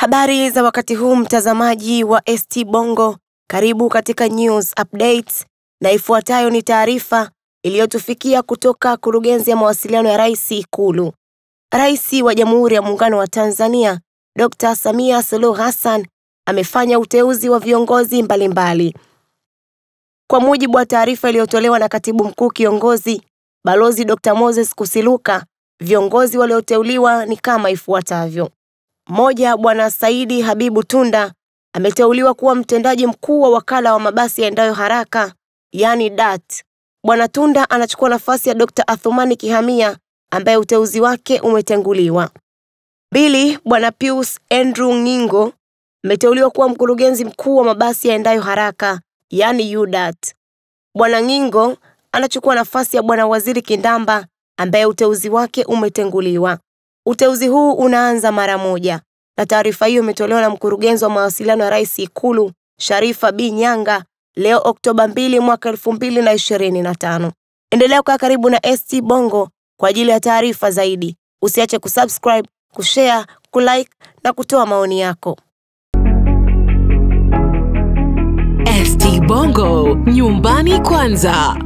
Habari za wakati huu mtazamaji wa ST Bongo, karibu katika news updates na ifuatayo ni taarifa iliyotufikia kutoka Kurugenzi ya Mawasiliano ya Rais Ikulu. Rais wa Jamhuri ya Muungano wa Tanzania, Dr. Samia Suluhu Hassan amefanya uteuzi wa viongozi mbalimbali. Kwa mujibu wa taarifa iliyotolewa na Katibu Mkuu Kiongozi Balozi Dr. Moses Kusiluka, viongozi walioteuliwa ni kama ifuatavyo. Moja, Bwana Saidi Habibu Tunda ameteuliwa kuwa mtendaji mkuu wa wakala wa mabasi yaendayo haraka, yani DART. Bwana Tunda anachukua nafasi ya Dr. Athumani Kihamia ambaye uteuzi wake umetenguliwa. Pili, Bwana Pius Andrew Ngingo ameteuliwa kuwa mkurugenzi mkuu wa mabasi yaendayo haraka, yani UDART. Bwana Ngingo anachukua nafasi ya Bwana Waziri Kindamba ambaye uteuzi wake umetenguliwa. Uteuzi huu unaanza mara moja, na taarifa hiyo imetolewa na Mkurugenzi wa Mawasiliano ya Rais Ikulu, Sharifa B. Nyanga, leo Oktoba 2 mwaka 2025. Endelea kuwa karibu na ST Bongo kwa ajili ya taarifa zaidi. Usiache kusubscribe, kushare, kulike na kutoa maoni yako. ST Bongo, nyumbani kwanza.